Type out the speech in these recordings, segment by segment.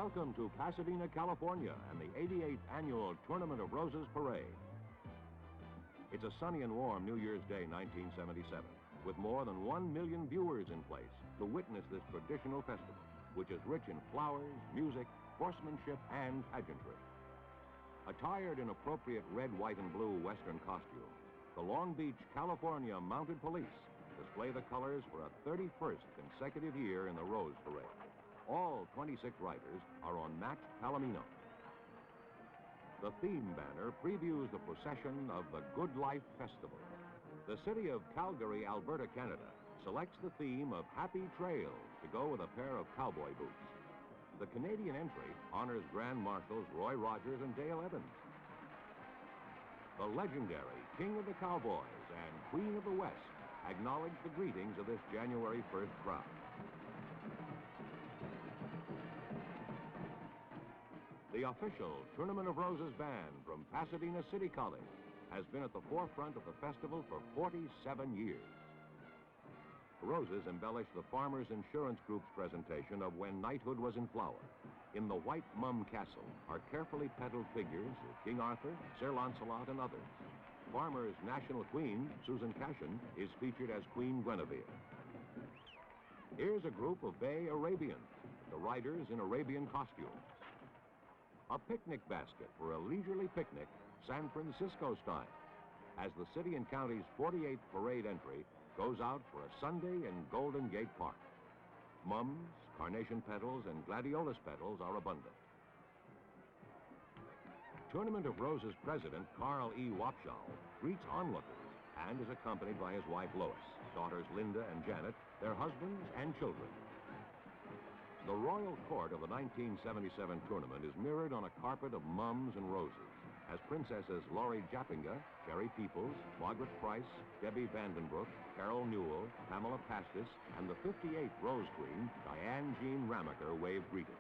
Welcome to Pasadena, California, and the 88th Annual Tournament of Roses Parade. It's a sunny and warm New Year's Day, 1977, with more than 1 million viewers in place to witness this traditional festival, which is rich in flowers, music, horsemanship, and pageantry. Attired in appropriate red, white, and blue Western costumes, the Long Beach, California Mounted Police display the colors for a 31st consecutive year in the Rose Parade. All 26 riders are on matched palomino. The theme banner previews the procession of the Good Life Festival. The city of Calgary, Alberta, Canada, selects the theme of Happy Trails to go with a pair of cowboy boots. The Canadian entry honors Grand Marshals Roy Rogers and Dale Evans. The legendary King of the Cowboys and Queen of the West acknowledge the greetings of this January 1st crowd. The official Tournament of Roses band from Pasadena City College has been at the forefront of the festival for 47 years. Roses embellish the Farmers Insurance Group's presentation of When Knighthood Was in Flower. In the White Mum Castle are carefully petaled figures of King Arthur, Sir Lancelot, and others. Farmers' national queen, Susan Cashin, is featured as Queen Guinevere. Here's a group of Bay Arabians, the riders in Arabian costumes. A picnic basket for a leisurely picnic, San Francisco style, as the city and county's 48th parade entry goes out for a Sunday in Golden Gate Park. Mums, carnation petals, and gladiolus petals are abundant. Tournament of Roses president Carl E. Wapshow greets onlookers and is accompanied by his wife Lois, daughters Linda and Janet, their husbands and children. The royal court of the 1977 tournament is mirrored on a carpet of mums and roses, as Princesses Laurie Jappinga, Sherry Peoples, Margaret Price, Debbie Vandenbroek, Carol Newell, Pamela Pastis, and the 58th Rose Queen, Diane Jean Ramaker, wave greetings.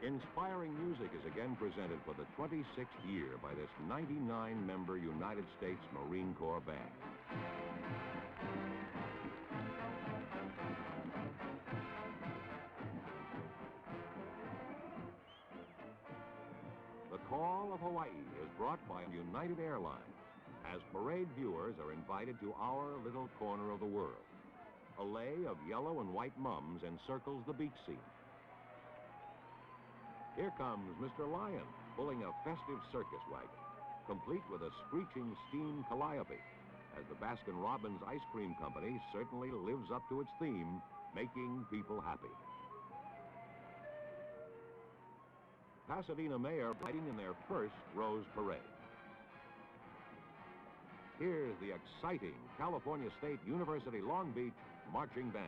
Inspiring music is again presented for the 26th year by this 99-member United States Marine Corps band. The Call of Hawaii is brought by United Airlines, as parade viewers are invited to our little corner of the world. A lei of yellow and white mums encircles the beach scene. Here comes Mr. Lion, pulling a festive circus wagon, complete with a screeching steam calliope, as the Baskin-Robbins Ice Cream Company certainly lives up to its theme, making people happy. Pasadena Mayor riding in their first Rose Parade. Here's the exciting California State University Long Beach Marching Band.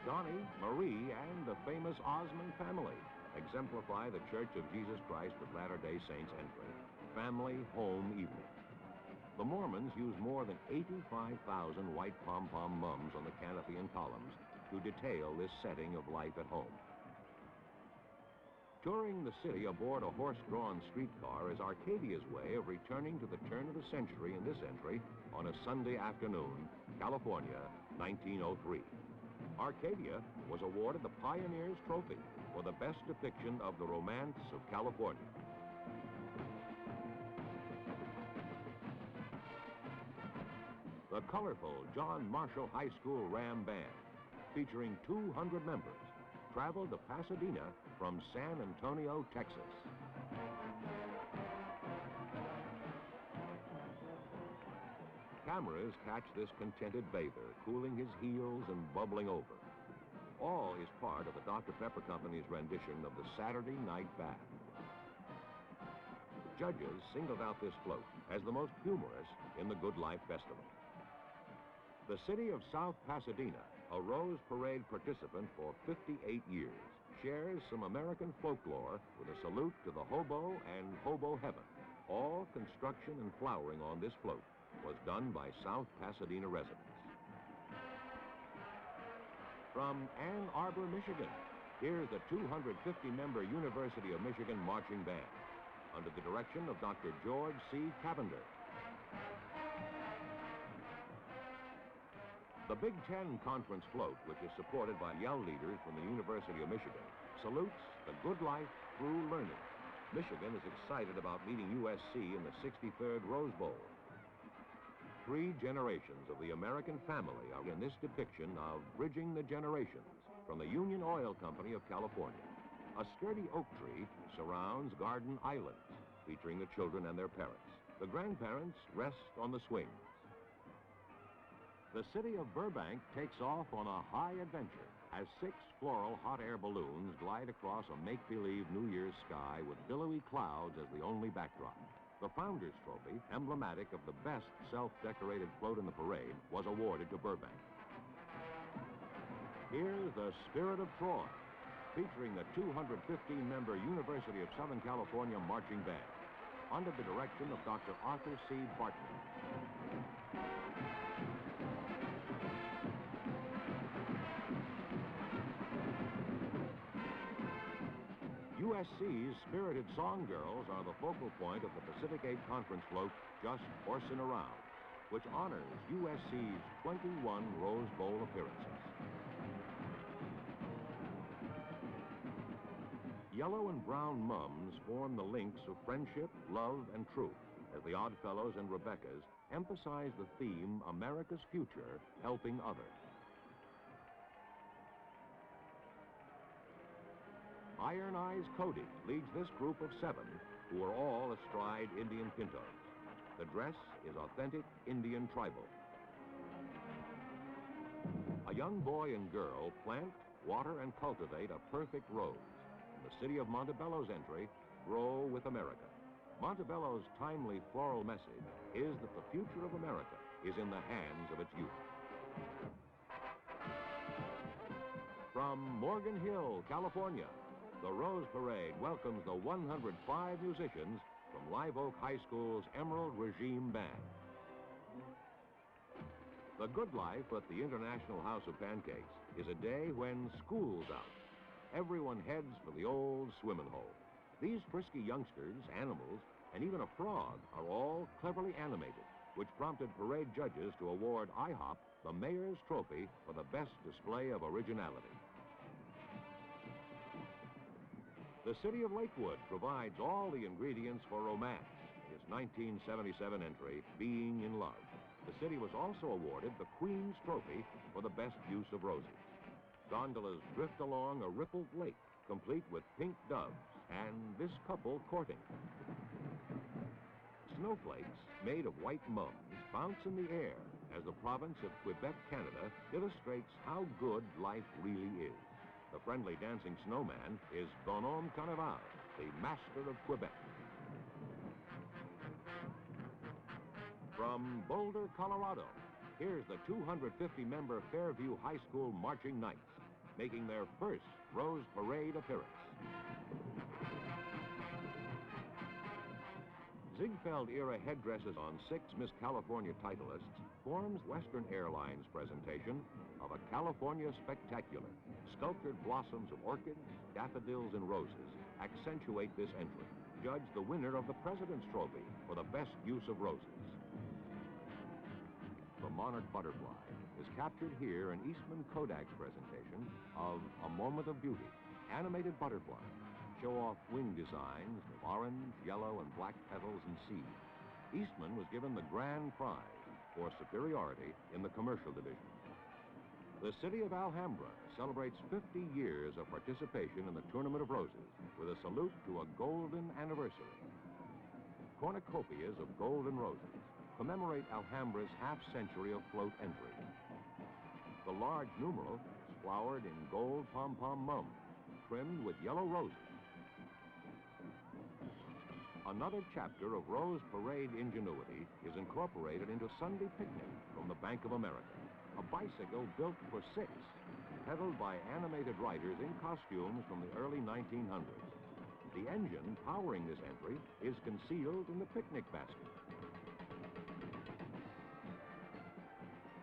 Johnny, Marie, and the famous Osmond family exemplify the Church of Jesus Christ of Latter-day Saints entry, family home evening. The Mormons use more than 85,000 white pom-pom mums on the canopy and columns to detail this setting of life at home. Touring the city aboard a horse-drawn streetcar is Arcadia's way of returning to the turn of the century in this entry on a Sunday afternoon, California, 1903. Arcadia was awarded the Pioneers Trophy for the best depiction of the romance of California. The colorful John Marshall High School Ram Band, featuring 200 members, traveled to Pasadena from San Antonio, Texas. Cameras catch this contented bather, cooling his heels and bubbling over. All is part of the Dr. Pepper Company's rendition of the Saturday Night Bath. Judges singled out this float as the most humorous in the Good Life Festival. The city of South Pasadena, a Rose Parade participant for 58 years, shares some American folklore with a salute to the hobo and hobo heaven. All construction and flowering on this float was done by South Pasadena residents. From Ann Arbor, Michigan, here's the 250-member University of Michigan Marching Band. under the direction of Dr. George C. Cavender. The Big Ten Conference float, which is supported by Yell leaders from the University of Michigan, salutes the good life through learning. Michigan is excited about meeting USC in the 63rd Rose Bowl. 3 generations of the American family are in this depiction of Bridging the Generations from the Union Oil Company of California. A sturdy oak tree surrounds garden islands featuring the children and their parents. The grandparents rest on the swings. The city of Burbank takes off on a high adventure as 6 Floral hot air balloons glide across a make-believe New Year's sky with billowy clouds as the only backdrop. The Founders Trophy, emblematic of the best self-decorated float in the parade, was awarded to Burbank. Here's the Spirit of Troy, featuring the 215-member University of Southern California Marching Band, under the direction of Dr. Arthur C. Bartman. USC's spirited song girls are the focal point of the Pacific 8 Conference float, Just Horsin' Around, which honors USC's 21 Rose Bowl appearances. Yellow and brown mums form the links of friendship, love, and truth, as the Oddfellows and Rebeccas emphasize the theme, America's Future, Helping Others. Iron Eyes Cody leads this group of 7 who are all astride Indian pintos. The dress is authentic Indian tribal. A young boy and girl plant, water, and cultivate a perfect rose. In the city of Montebello's entry, Grow with America. Montebello's timely floral message is that the future of America is in the hands of its youth. From Morgan Hill, California, the Rose Parade welcomes the 105 musicians from Live Oak High School's Emerald Regime Band. The good life at the International House of Pancakes is a day when school's out. Everyone heads for the old swimming hole. These frisky youngsters, animals, and even a frog are all cleverly animated, which prompted parade judges to award IHOP the Mayor's Trophy for the best display of originality. The city of Lakewood provides all the ingredients for romance in its 1977 entry, Being in Love. The city was also awarded the Queen's Trophy for the best use of roses. Gondolas drift along a rippled lake, complete with pink doves and this couple courting. Snowflakes made of white mums bounce in the air as the province of Quebec, Canada, illustrates how good life really is. The friendly dancing snowman is Bonhomme Carnaval, the master of Quebec. From Boulder, Colorado, here's the 250-member Fairview High School Marching Knights, making their first Rose Parade appearance. Ziegfeld-era headdresses on 6 Miss California titleists forms Western Airlines' presentation of a California spectacular. Sculptured blossoms of orchids, daffodils, and roses accentuate this entry. Judge the winner of the President's Trophy for the best use of roses. The monarch butterfly is captured here in Eastman Kodak's presentation of A Moment of Beauty. Animated butterflies show off wing designs of orange, yellow, and black petals and seeds. Eastman was given the grand prize for superiority in the commercial division. The city of Alhambra celebrates 50 years of participation in the Tournament of Roses with a salute to a golden anniversary. Cornucopias of golden roses commemorate Alhambra's half-century of float entry. The large numeral is flowered in gold pom-pom mums, trimmed with yellow roses. Another chapter of Rose Parade ingenuity is incorporated into Sunday Picnic from the Bank of America, a bicycle built for 6 and pedaled by animated riders in costumes from the early 1900s. The engine powering this entry is concealed in the picnic basket.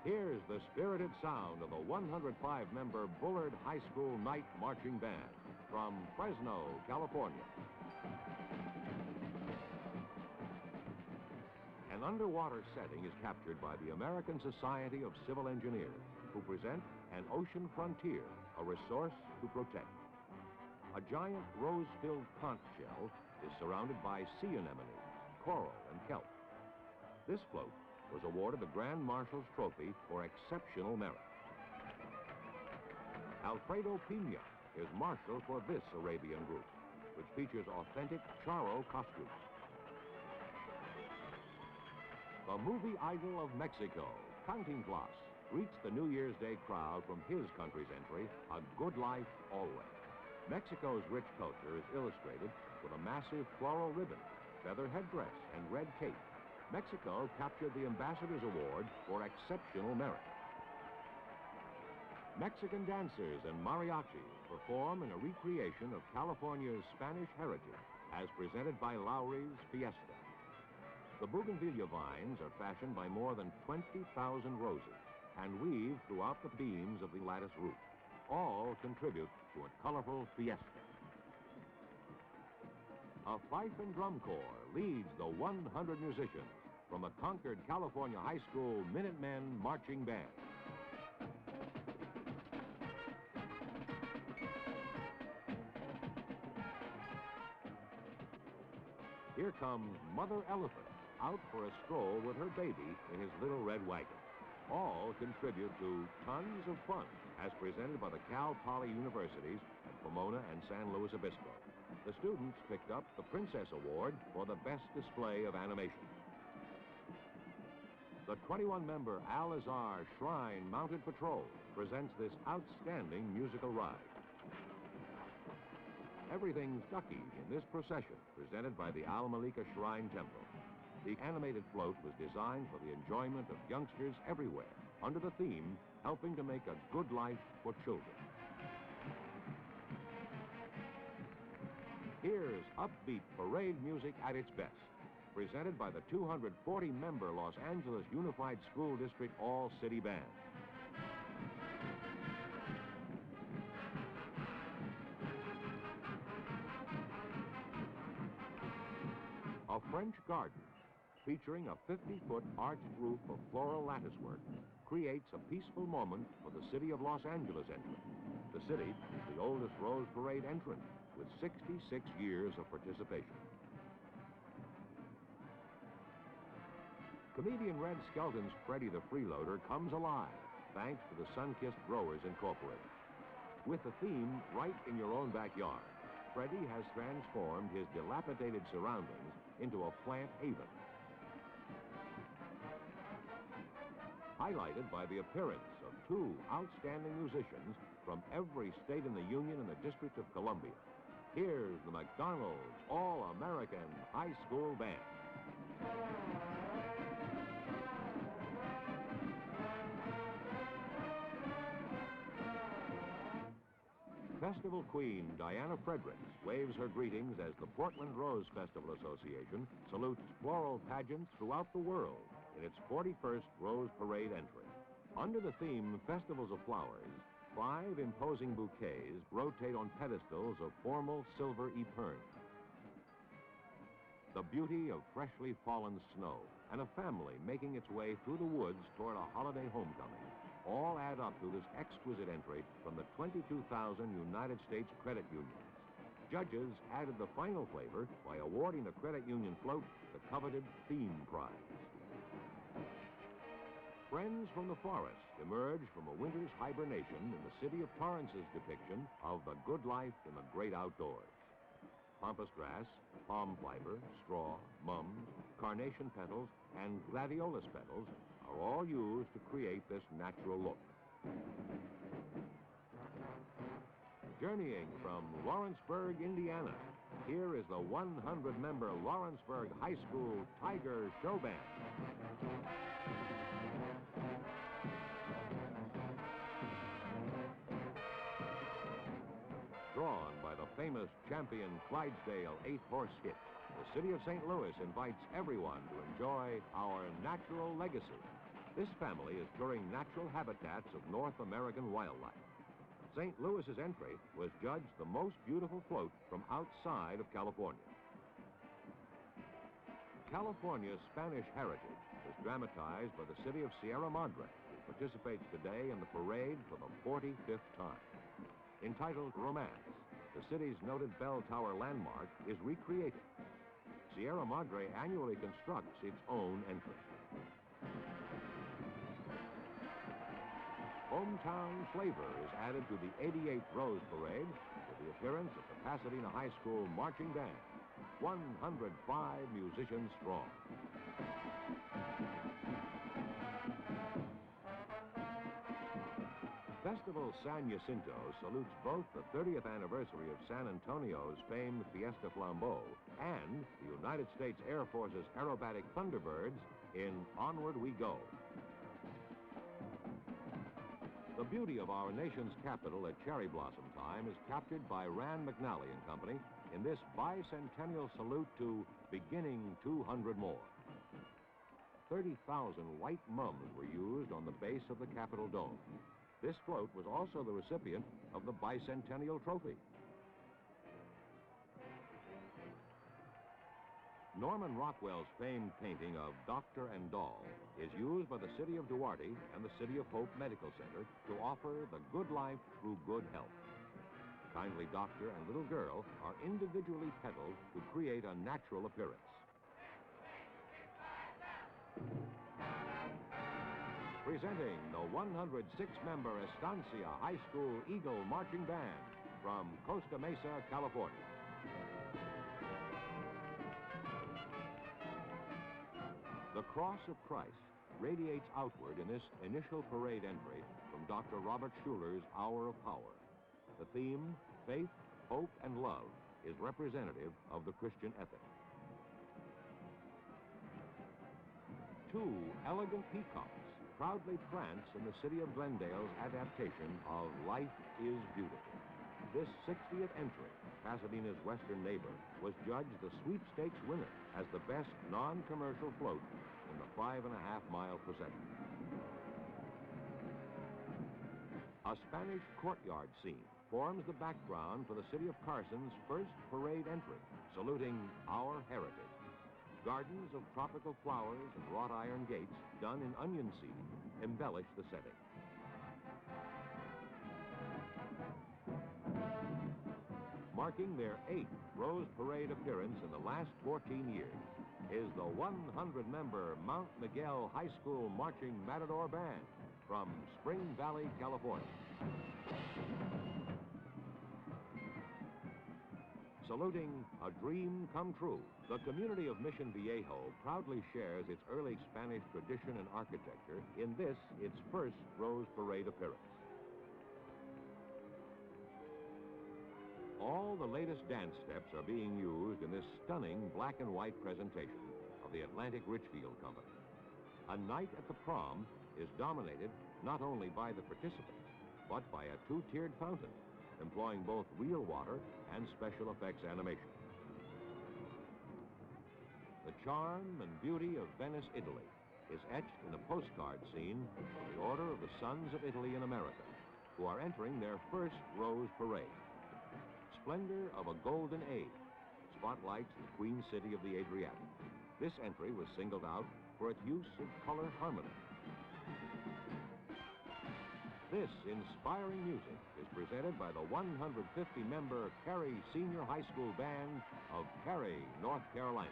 Here's the spirited sound of a 105-member Bullard High School Night Marching Band from Fresno, California. An underwater setting is captured by the American Society of Civil Engineers, who present An Ocean Frontier, a resource to protect. A giant rose-filled conch shell is surrounded by sea anemones, coral, and kelp. This float was awarded the Grand Marshal's Trophy for exceptional merit. Alfredo Pina is marshal for this Arabian group, which features authentic charro costumes. The movie idol of Mexico, Cantinflas, greets the New Year's Day crowd from his country's entry, A Good Life Always. Mexico's rich culture is illustrated with a massive floral ribbon, feather headdress, and red cape. Mexico captured the Ambassador's Award for exceptional merit. Mexican dancers and mariachis perform in a recreation of California's Spanish heritage as presented by Lowry's Fiesta. The bougainvillea vines are fashioned by more than 20,000 roses and weave throughout the beams of the lattice roof. All contribute to a colorful fiesta. A fife and drum corps leads the 100 musicians from a Concord, California high school Minutemen marching band. Here comes Mother Elephant, out for a stroll with her baby in his little red wagon. All contribute to tons of fun, as presented by the Cal Poly Universities at Pomona and San Luis Obispo. The students picked up the Princess Award for the best display of animation. The 21-member Al-Azhar Shrine Mounted Patrol presents this outstanding musical ride. Everything's ducky in this procession, presented by the Al-Malika Shrine Temple. The animated float was designed for the enjoyment of youngsters everywhere, under the theme, helping to make a good life for children. Here's upbeat parade music at its best, presented by the 240-member Los Angeles Unified School District All-City Band. A French garden, featuring a 50-foot arched roof of floral latticework, creates a peaceful moment for the City of Los Angeles entrant. The city is the oldest Rose Parade entrant, with 66 years of participation. Comedian Red Skelton's Freddie the Freeloader comes alive, thanks to the Sunkissed Growers Incorporated. With the theme right in your own backyard, Freddie has transformed his dilapidated surroundings into a plant haven. Highlighted by the appearance of two outstanding musicians from every state in the Union and the District of Columbia. Here's the McDonald's All-American High School Band. Festival Queen Diana Fredericks waves her greetings as the Portland Rose Festival Association salutes floral pageants throughout the world in its 41st Rose Parade entry. Under the theme Festivals of Flowers, 5 imposing bouquets rotate on pedestals of formal silver epergne. The beauty of freshly fallen snow and a family making its way through the woods toward a holiday homecoming all add up to this exquisite entry from the 22,000 United States credit unions. Judges added the final flavor by awarding the credit union float the coveted theme prize. Friends from the forest emerge from a winter's hibernation in the city of Torrance's depiction of the good life in the great outdoors. Pampas grass, palm fiber, straw, mums, carnation petals, and gladiolus petals are all used to create this natural look. Journeying from Lawrenceburg, Indiana, here is the 100-member Lawrenceburg High School Tiger Show Band. Drawn by the famous champion Clydesdale 8-horse hitch, the City of St. Louis invites everyone to enjoy our natural legacy. This family is touring natural habitats of North American wildlife. St. Louis's entry was judged the most beautiful float from outside of California. California's Spanish heritage is dramatized by the city of Sierra Madre, which participates today in the parade for the 45th time. Entitled Romance, the city's noted bell tower landmark is recreated. Sierra Madre annually constructs its own entrance. Hometown flavor is added to the 88th Rose Parade with the appearance of the Pasadena High School Marching Band, 105 musicians strong. Festival San Jacinto salutes both the 30th anniversary of San Antonio's famed Fiesta Flambeau and the United States Air Force's aerobatic Thunderbirds in Onward We Go. The beauty of our nation's capital at cherry blossom time is captured by Rand McNally and Company in this bicentennial salute to beginning 200 more. 30,000 white mums were used on the base of the Capitol Dome. This float was also the recipient of the Bicentennial Trophy. Norman Rockwell's famed painting of Doctor and Doll is used by the city of Duarte and the City of Hope Medical Center to offer the good life through good health. The kindly doctor and little girl are individually petaled to create a natural appearance. Presenting the 106-member Estancia High School Eagle Marching Band from Costa Mesa, California. The Cross of Christ radiates outward in this initial parade entry from Dr. Robert Schuller's Hour of Power. The theme, faith, hope, and love, is representative of the Christian ethic. Two elegant peacocks proudly prance in the city of Glendale's adaptation of Life is Beautiful. This 60th entry, Pasadena's western neighbor, was judged the sweepstakes winner as the best non-commercial float in the 5.5-mile procession. A Spanish courtyard scene forms the background for the city of Carson's first parade entry, saluting our heritage. Gardens of tropical flowers and wrought iron gates done in onion seed embellish the setting. Marking their 8th Rose Parade appearance in the last 14 years is the 100-member Mount Miguel High School Marching Matador Band from Spring Valley, California. Saluting a dream come true, the community of Mission Viejo proudly shares its early Spanish tradition and architecture in this, its first Rose Parade appearance. All the latest dance steps are being used in this stunning black and white presentation of the Atlantic Richfield Company. A night at the prom is dominated not only by the participants, but by a two-tiered fountain, employing both real water and special effects animation. The charm and beauty of Venice, Italy, is etched in a postcard scene of the Order of the Sons of Italy in America, who are entering their first Rose Parade. Splendor of a golden age spotlights the Queen City of the Adriatic. This entry was singled out for its use of color harmony. This inspiring music is presented by the 150-member Cary Senior High School Band of Cary, North Carolina.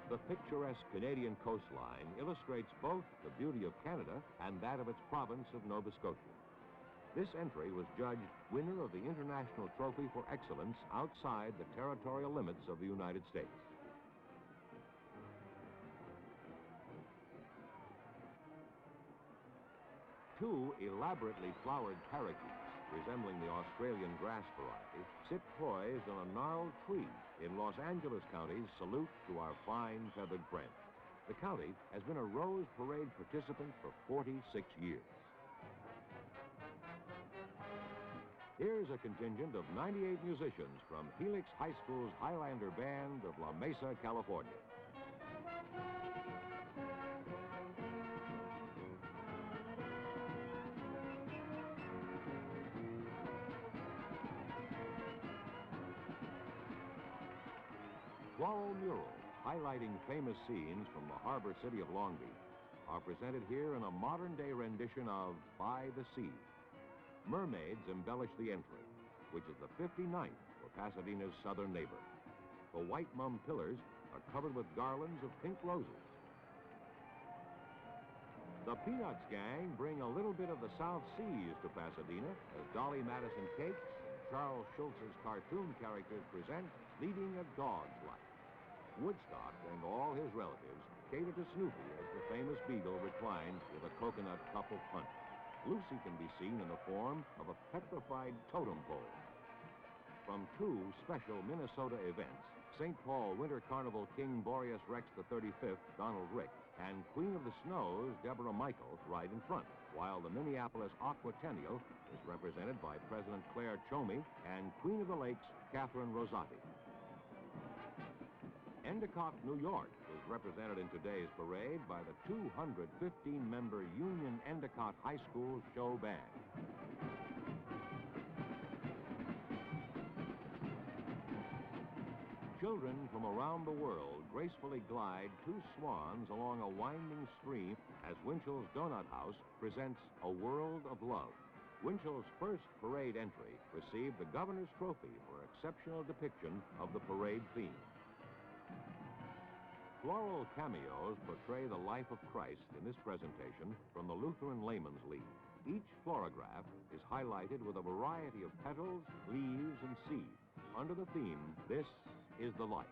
The picturesque Canadian coastline illustrates both the beauty of Canada and that of its province of Nova Scotia. This entry was judged winner of the International Trophy for Excellence outside the territorial limits of the United States. Two elaborately flowered parakeets, resembling the Australian grass variety, sit poised on a gnarled tree in Los Angeles County's salute to our fine feathered friends. The county has been a Rose Parade participant for 46 years. Here's a contingent of 98 musicians from Helix High School's Highlander Band of La Mesa, California. Floral murals highlighting famous scenes from the harbor city of Long Beach are presented here in a modern-day rendition of By the Sea. Mermaids embellish the entry, which is the 59th for Pasadena's southern neighbor. The white mum pillars are covered with garlands of pink roses. The Peanuts gang bring a little bit of the South Seas to Pasadena as Dolly Madison Cakes and Charles Schultz's cartoon characters present Leading a Dog's Life. Woodstock and all his relatives cater to Snoopy as the famous beagle reclines with a coconut cup of punch. Lucy can be seen in the form of a petrified totem pole. From two special Minnesota events, St. Paul Winter Carnival King Boreas Rex the 35th, Donald Rick, and Queen of the Snows, Deborah Michael, ride in front, while the Minneapolis Aquatennial is represented by President Claire Chomey and Queen of the Lakes, Catherine Rosati. Endicott, New York, is represented in today's parade by the 215-member Union Endicott High School Show Band. Children from around the world gracefully glide two swans along a winding stream as Winchell's Donut House presents A World of Love. Winchell's first parade entry received the Governor's Trophy for exceptional depiction of the parade theme. Floral cameos portray the life of Christ in this presentation from the Lutheran Layman's League. Each florograph is highlighted with a variety of petals, leaves, and seeds under the theme, This is the Life.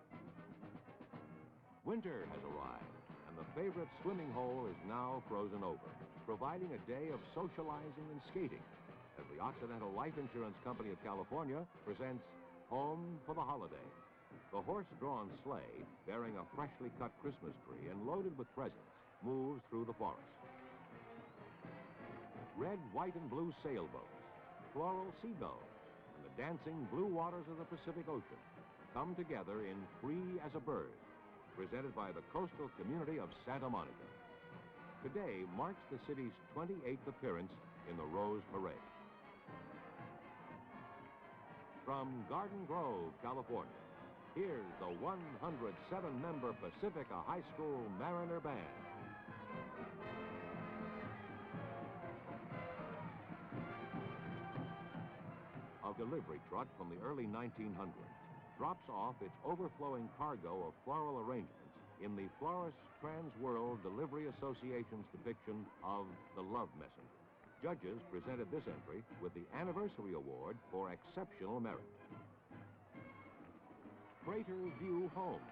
Winter has arrived, and the favorite swimming hole is now frozen over, providing a day of socializing and skating as the Occidental Life Insurance Company of California presents Home for the Holiday. The horse-drawn sleigh, bearing a freshly cut Christmas tree and loaded with presents, moves through the forest. Red, white, and blue sailboats, floral seagulls, and the dancing blue waters of the Pacific Ocean come together in Free as a Bird, presented by the coastal community of Santa Monica. Today marks the city's 28th appearance in the Rose Parade. From Garden Grove, California, here's the 107-member Pacifica High School Mariner Band. A delivery truck from the early 1900s drops off its overflowing cargo of floral arrangements in the Florist Trans World Delivery Association's depiction of The Love Messenger. Judges presented this entry with the Anniversary Award for Exceptional Merit. Crater View homes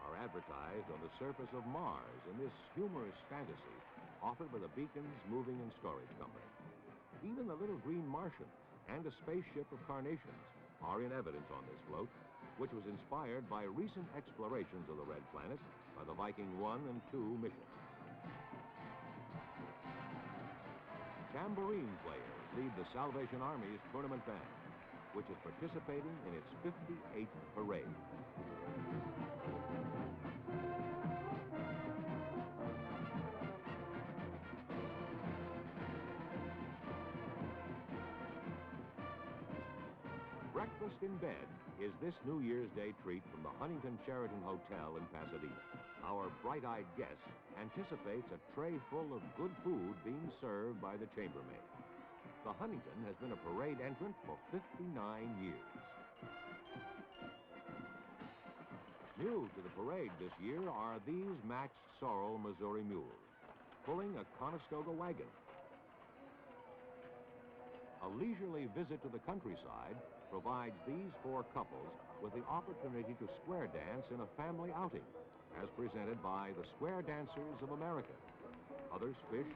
are advertised on the surface of Mars in this humorous fantasy offered by the Beacon's Moving and Storage Company. Even the little green Martians and a spaceship of carnations are in evidence on this float, which was inspired by recent explorations of the Red Planet by the Viking 1 and 2 missions. Tambourine players lead the Salvation Army's tournament band, which is participating in its 58th parade. Breakfast in bed is this New Year's Day treat from the Huntington Sheraton Hotel in Pasadena. Our bright-eyed guest anticipates a tray full of good food being served by the chambermaid. The Huntington has been a parade entrant for 59 years. New to the parade this year are these matched sorrel Missouri mules, pulling a Conestoga wagon. A leisurely visit to the countryside provides these four couples with the opportunity to square dance in a family outing, as presented by the Square Dancers of America. Others fish,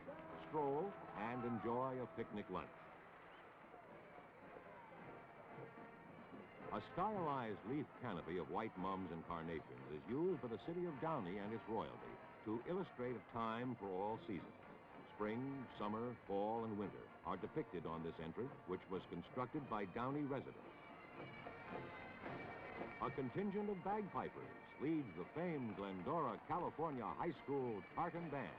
stroll, and enjoy a picnic lunch. A stylized leaf canopy of white mums and carnations is used by the city of Downey and its royalty to illustrate a time for all seasons. Spring, summer, fall, and winter are depicted on this entry, which was constructed by Downey residents. A contingent of bagpipers leads the famed Glendora, California High School Tartan Band.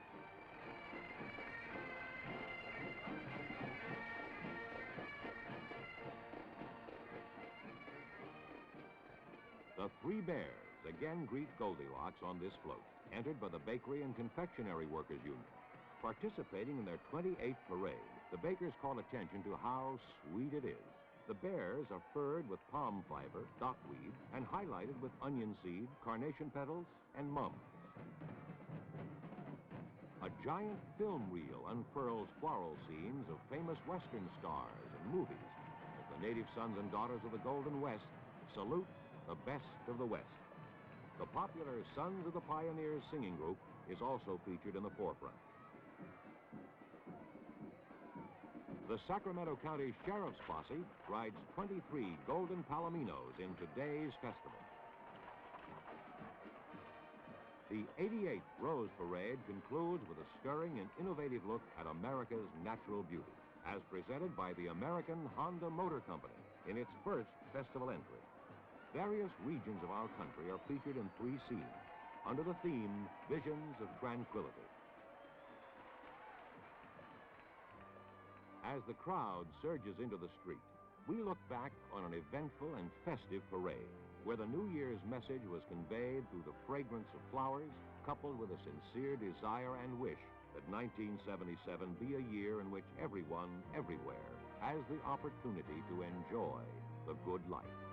The Three Bears again greet Goldilocks on this float, entered by the Bakery and Confectionery Workers Union. Participating in their 28th parade, the bakers call attention to how sweet it is. The bears are furred with palm fiber, dockweed, and highlighted with onion seed, carnation petals, and mums. A giant film reel unfurls floral scenes of famous Western stars and movies as the native sons and daughters of the Golden West salute the best of the West. The popular Sons of the Pioneers singing group is also featured in the forefront. The Sacramento County Sheriff's Posse rides 23 golden palominos in today's festival. The 88th Rose Parade concludes with a stirring and innovative look at America's natural beauty, as presented by the American Honda Motor Company in its first festival entry. Various regions of our country are featured in 3 scenes under the theme Visions of Tranquility. As the crowd surges into the street, we look back on an eventful and festive parade where the New Year's message was conveyed through the fragrance of flowers, coupled with a sincere desire and wish that 1977 be a year in which everyone, everywhere, has the opportunity to enjoy the good life.